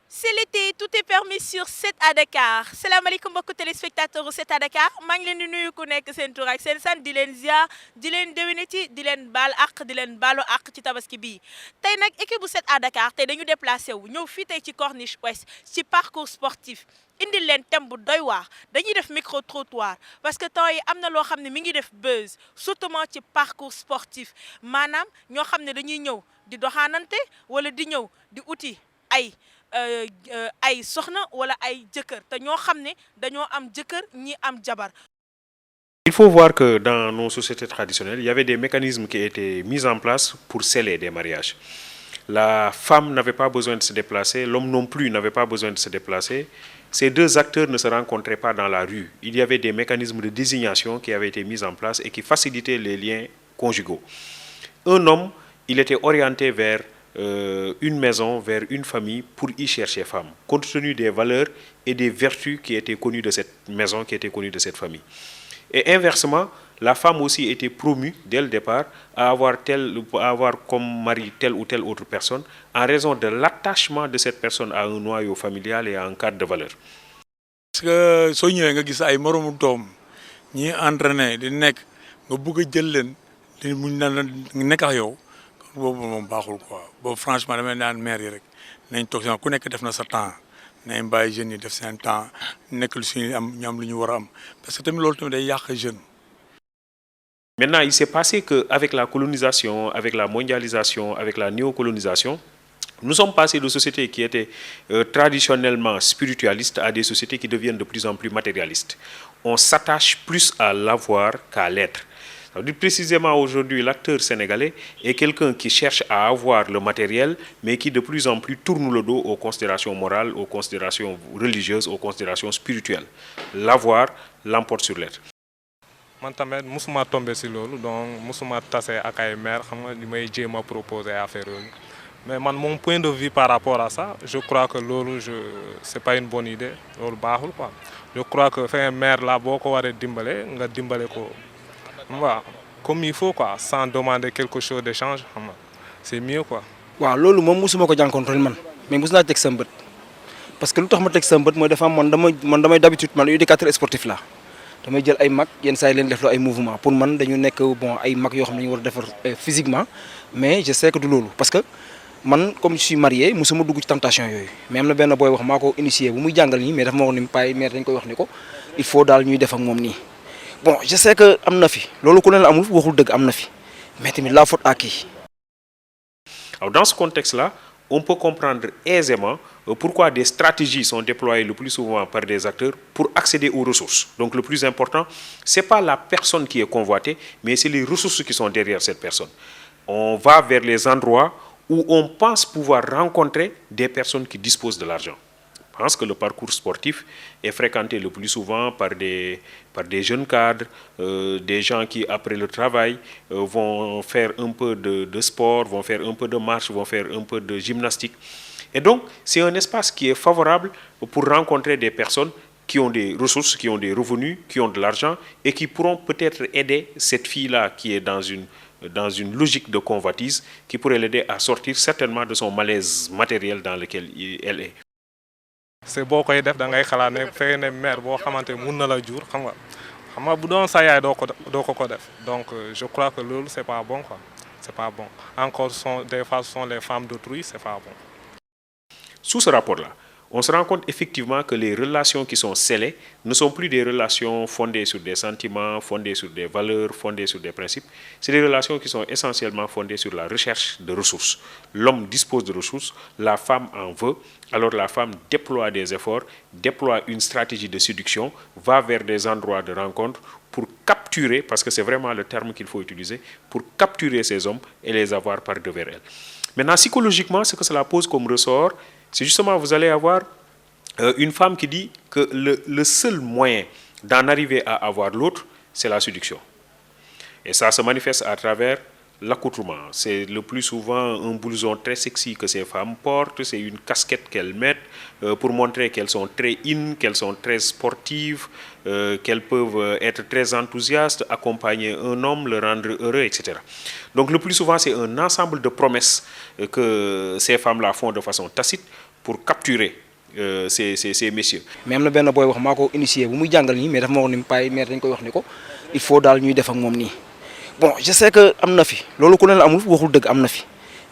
C'est l'été, tout est permis sur 7 à Dakar. Salam alaikum beaucoup téléspectateurs au 7 à Dakar. maa ngi leen di nuyu ku nekk seen tur ak seen sant di leen ziar di leen déwéniti di leen baal àq di leen baalu àq ci tabaski bii. tey nag équipe bu 7 à Dakar tey dañu déplacé wu ñëw fii tey ci Corniche Ouest ci parcours sportif indil leen thème bu doy waar dañuy def micro trottoir parce que temps yi am na loo xam ne mi ngi def buzz surtout ci parcours sportif maanaam ñoo xam ne dañuy ñëw di doxaanante wala di ñëw di uti ay soxna wala ay jëkkër te ñoo xam ne dañoo am jëkkër ñi am jabar. Il faut voir que dans nos sociétés traditionnelles, il y avait des mécanismes qui étaient mis en place pour sceller des mariages. La femme n'avait pas besoin de se déplacer, l'homme non plus n'avait pas besoin de se déplacer. Ces deux acteurs ne se rencontraient pas dans la rue. Il y avait des mécanismes de désignation qui avaient été mis en place et qui facilitaient les liens conjugaux. Un homme, il était orienté vers une maison, vers une famille pour y chercher femme, compte tenu des valeurs et des vertus qui étaient connues de cette maison, qui étaient connues de cette famille. Et inversement, la femme aussi était promue dès le départ à avoir comme mari telle ou telle autre personne en raison de l'attachement de cette personne à un noyau familial et à un cadre de valeur. Parce que soo ñëwee nga gis ay moromu doom ñi entraîné di nekk nga bëgg a jël leen di muñ na la nekk ak yow boobu moom baaxul quoi boobu franchement damay naan maire yi rek nañ toog si ku nekk def na sa temps nañ bàyyi jeunes yi def seen temps nekk lu suñu am ñu am lu ñu war a am parce que tamit loolu tamit day yàq jeune. Maintenant, il s'est passé qu'avec la colonisation, avec la mondialisation, avec la néocolonisation, nous sommes passés de sociétés qui étaient traditionnellement spiritualistes à des sociétés qui deviennent de plus en plus matérialistes. On s'attache plus à l'avoir qu'à l'être. Précisément aujourd'hui, l'acteur sénégalais est quelqu'un qui cherche à avoir le matériel, mais qui de plus en plus tourne le dos aux considérations morales, aux considérations religieuses, aux considérations spirituelles. L'avoir l'emporte sur l'être. Man tamit musuma tombé si loolu donc musuma tase ak ay maire xam nga li may jéem a proposer affaire yooyu mais man mon point de vue par rapport à ça je crois que loolu c'est pas une bonne idée loolu baaxul quoi je crois que fin maire la boo ko waree dimbale nga dimbale ko waaw comme il faut quoi sans demander quelque chose d'échange xam nga c'est mieux quoi. waaw loolu moom musuma ko jànkonteel man mais mus naa teg sa mbët parce que lu tax ma teg sa mbët mooy dafa man damay d'habitude man éducateur sportif la damay jël ay mag yenn saa yi leen def ay mouvement pour man dañu nekk bon ay mag yoo xam ne dañu war a defar physiquement mais je sais que du loolu parce que man comme je suis marié musuma dugg ci tentation yooyu mais am na benn booy wax maa ko initié bu muy jàngal nii mais dafa ma wax ni paay mais dañ koy wax ni ko il faut daal ñuy def ak moom nii bon je sais que am na fi loolu ku ne la amul waxul dëgg am na fi mais tamit la faute à qui. Alors dans ce contexte-là, on peut comprendre aisément pourquoi des stratégies sont déployées le plus souvent par des acteurs pour accéder aux ressources. Donc le plus important, ce n'est pas la personne qui est convoitée, mais c'est les ressources qui sont derrière cette personne. On va vers les endroits où on pense pouvoir rencontrer des personnes qui disposent de l'argent. Je pense que le parcours sportif est fréquenté le plus souvent par des jeunes cadres, des gens qui, après le travail, vont faire un peu de sport, vont faire un peu de marche, vont faire un peu de gymnastique. Et donc, c'est un espace qui est favorable pour rencontrer des personnes qui ont des ressources, qui ont des revenus, qui ont de l'argent et qui pourront peut-être aider cette fille-là qui est dans une logique de convoitise, qui pourrait l'aider à sortir certainement de son malaise matériel dans lequel elle est. c'est boo koy def da ngay xalaat ne fekkee ne mère boo xamante mun na la jur xam nga bu doon sa yaay doo ko def donc je crois que loolu c'est pas bon quoi c'est pas bon encore des fois ce sont les femmes d'autrui c'est pas bon. Sous ce rapport-là, on se rend compte effectivement que les relations qui sont scellées ne sont plus des relations fondées sur des sentiments, fondées sur des valeurs, fondées sur des principes. C'est des relations qui sont essentiellement fondées sur la recherche de ressources. L'homme dispose de ressources, la femme en veut, alors la femme déploie des efforts, déploie une stratégie de séduction, va vers des endroits de rencontre pour capturer, parce que c'est vraiment le terme qu'il faut utiliser, pour capturer ces hommes et les avoir par devers elle. Maintenant, psychologiquement, ce que cela pose comme ressort, c'est justement, vous allez avoir une femme qui dit que le seul moyen d'en arriver à avoir l'autre, c'est la séduction. Et ça se manifeste à travers l'accoutrement. C'est le plus souvent un blouson très sexy que ces femmes portent, c'est une casquette qu'elles mettent pour montrer qu'elles sont très in, qu'elles sont très sportives, qu'elles peuvent être très enthousiastes, accompagner un homme, le rendre heureux, etc. Donc le plus souvent, c'est un ensemble de promesses que ces femmes-là font de façon tacite pour capturer ces messieurs. mais am na benn booy wax maa ko initié bu muy jàngal nii mais dafa ma wax ni paay mais dañ koy wax ni ko il faut daal ñuy def ak moom nii bon je sais que am na fi loolu ku ne la amul waxul dëgg am na fi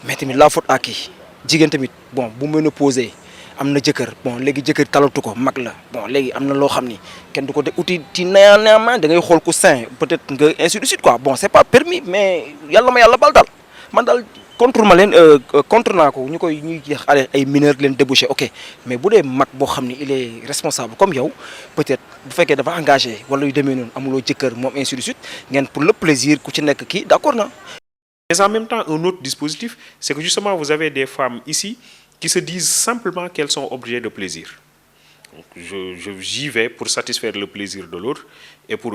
mais tamit la faute à qui jigéen tamit bon bu ménopausé am na jëkkër bon léegi jëkkër talatu ko mag la bon léegi am na loo xam ni kenn du ko de uti ci néanmoins da ngay xool ku sain peut-être nga ainsi de suite quoi bon c'est pas permis mais yàlla ma yàlla bal daal man daal contre ma leen contre naa ko ñuy jeex ay mineurs leen débouché ok mais bu dee mag boo xam ni il est responsable comme yow peut-être bu fekkee dafa engagé wala yu demee noonu amuloo jëkkër moom ainsi de suite ngeen pour le plaisir ku ci nekk kii d'accord na. Mais en même temps, un autre dispositif, c'est que justement, vous avez des femmes ici qui se disent simplement qu'elles sont objets de plaisir. Donc, j'y vais pour satisfaire le plaisir de l'autre et pour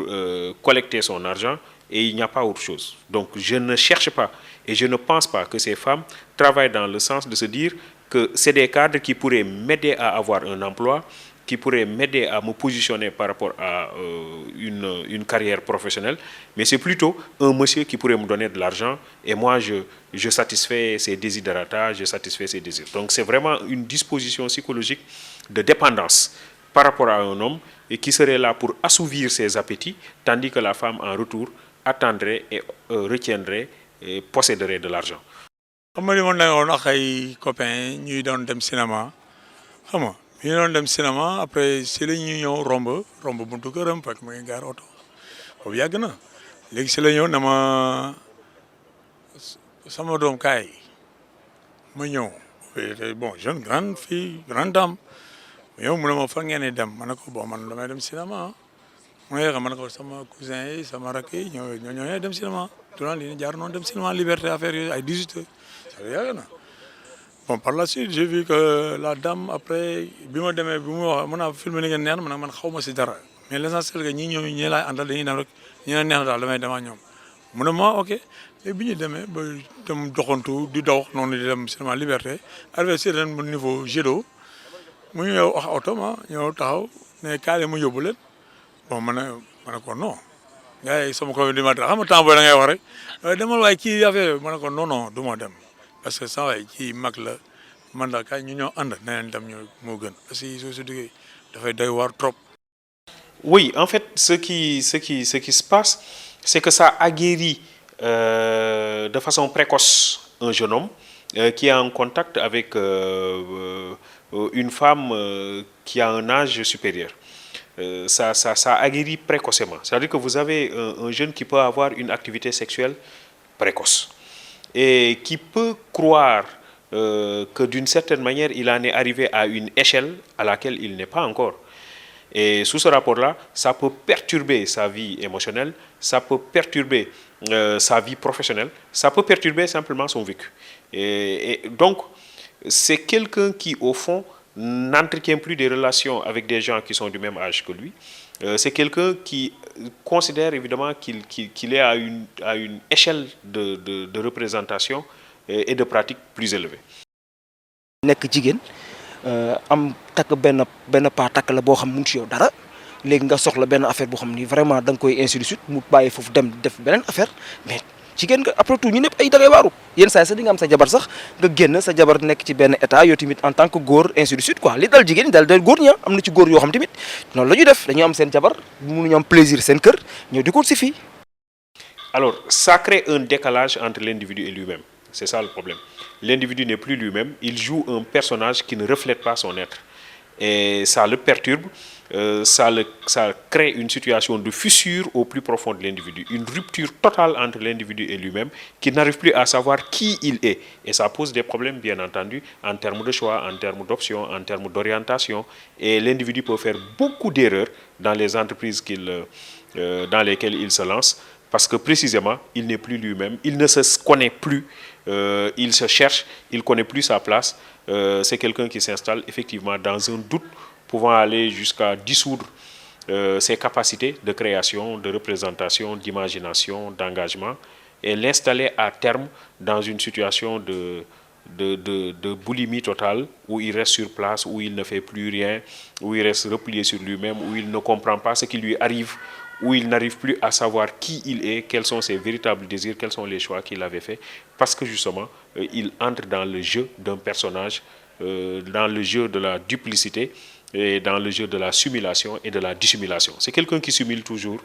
collecter son argent, et il n'y a pas autre chose. Donc, je ne cherche pas et je ne pense pas que ces femmes travaillent dans le sens de se dire que c'est des cadres qui pourraient m'aider à avoir un emploi, qui pourrait m'aider à me positionner par rapport à une carrière professionnelle, mais c'est plutôt un monsieur qui pourrait me donner de l'argent et moi je satisfais ses desiderata, je satisfais ses désirs. Donc c'est vraiment une disposition psychologique de dépendance par rapport à un homme et qui serait là pour assouvir ses appétits, tandis que la femme en retour attendrait et retiendrait et posséderait de l'argent. xam nga li ma nekkoon ak ay copains ñuy doon dem cinéma xam nga ñu doon dem cinéma après si la ñuy ñëw romb buntu këram fekk mu ngi gaar oto boobu yàgg na léegi si la ñëw na ma sama doom kaay ma ñëw bon jeune grande fille grande dame ma ñëw mu ne ma fan ngeen di dem ma ne ko bon man damay dem cinéma ma ne ma ne ko sama cousin yi sama rakk yi ñoo dem cinéma durant li jaar noonu dem cinéma liberté affaire yooyu ay 18 heures ça yàgg na. Bon, par la suite, j'ai vu que la dame, après, bi ma demee bi mu wax mën naa filmé ni ngeen neex na man xaw ma si dara mais l'essentiel que ñi ñëw ñi laay àndal dañuy dem rek ñi neex na daal damay dem ak ñoom mu ne ma ok léegi bi ñu demee ba dem doxantu di dox noonu di dem cinéma liberté arrivé si ren mu niveau jet d'eau mu ñëw wax oto ma ñëw taxaw ne kaale mu yóbbu leen bon ma ne ko non gars yi sama ko di ma xam nga temps booy da ngay wax rek demal waaye kii affaire ma ne ko non du ma dem parce que saa waay kii mag la man daal kaay ñu ñoo ànd na leen dem ñoo moo gën parce que soo si duggee dafay doy waar trop. Oui, en fait, ce qui se passe, c'est que ça aguerrit de façon précoce un jeune homme qui est en contact avec une femme qui a un âge supérieur. Ça aguerrit précocement. C'est-à-dire que vous avez un jeune qui peut avoir une activité sexuelle précoce et qui peut croire que d'une certaine manière, il en est arrivé à une échelle à laquelle il n'est pas encore. Et sous ce rapport-là, ça peut perturber sa vie émotionnelle, ça peut perturber sa vie professionnelle, ça peut perturber simplement son vécu. Et donc, c'est quelqu'un qui, au fond, n'entretient plus des relations avec des gens qui sont du même âge que lui. C'est quelqu'un qui considère évidemment qu'il est à une échelle de représentation et de pratique plus élevée. nekk jigéen am takk benn paa takk la boo xam mënut yow dara léegi nga soxla benn affaire boo xam ni vraiment da nga koy ainsi de suite mu bàyyi foofu dem def beneen affaire mais jigéen nga après tout ñu ñëpp ay da ngay waaru yenn saa yi sax di nga am sa jabar sax nga génn sa jabar nekk ci benn état yow tamit en tant que góor ainsi de suite quoi li dal jigéen ñi dal góor ña am na ci góor yoo xam tamit noonu la ñuy def dañuy am seen jabar mënuñu am plaisir seen kër ñëw di ko si fii. Alors, ça crée un décalage entre l'individu et lui-même. C'est ça le problème. L'individu n'est plus lui-même, il joue un personnage qui ne reflète pas son être. Et ça le perturbe, ça crée une situation de fissure au plus profond de l'individu, une rupture totale entre l'individu et lui-même qui n'arrive plus à savoir qui il est. Et ça pose des problèmes, bien entendu, en termes de choix, en termes d'options, en termes d'orientation. Et l'individu peut faire beaucoup d'erreurs dans les entreprises dans lesquelles il se lance, parce que précisément, il n'est plus lui-même, il ne se connaît plus, il se cherche, il ne connaît plus sa place. C'est quelqu'un qui s'installe effectivement dans un doute pouvant aller jusqu'à dissoudre ses capacités de création, de représentation, d'imagination, d'engagement et l'installer à terme dans une situation de boulimie totale où il reste sur place, où il ne fait plus rien, où il reste replié sur lui-même, où il ne comprend pas ce qui lui arrive, où il n'arrive plus à savoir qui il est, quels sont ses véritables désirs, quels sont les choix qu'il avait faits, parce que justement, il entre dans le jeu d'un personnage dans le jeu de la duplicité et dans le jeu de la simulation et de la dissimulation. C'est quelqu'un qui simule toujours,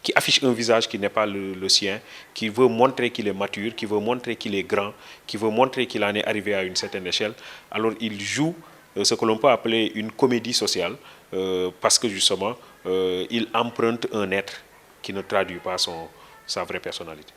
qui affiche un visage qui n'est pas le sien, qui veut montrer qu'il est mature, qui veut montrer qu'il est grand, qui veut montrer qu'il en est arrivé à une certaine échelle. Alors il joue ce que l'on peut appeler une comédie sociale, parce que justement, il emprunte un être qui ne traduit pas sa vraie personnalité.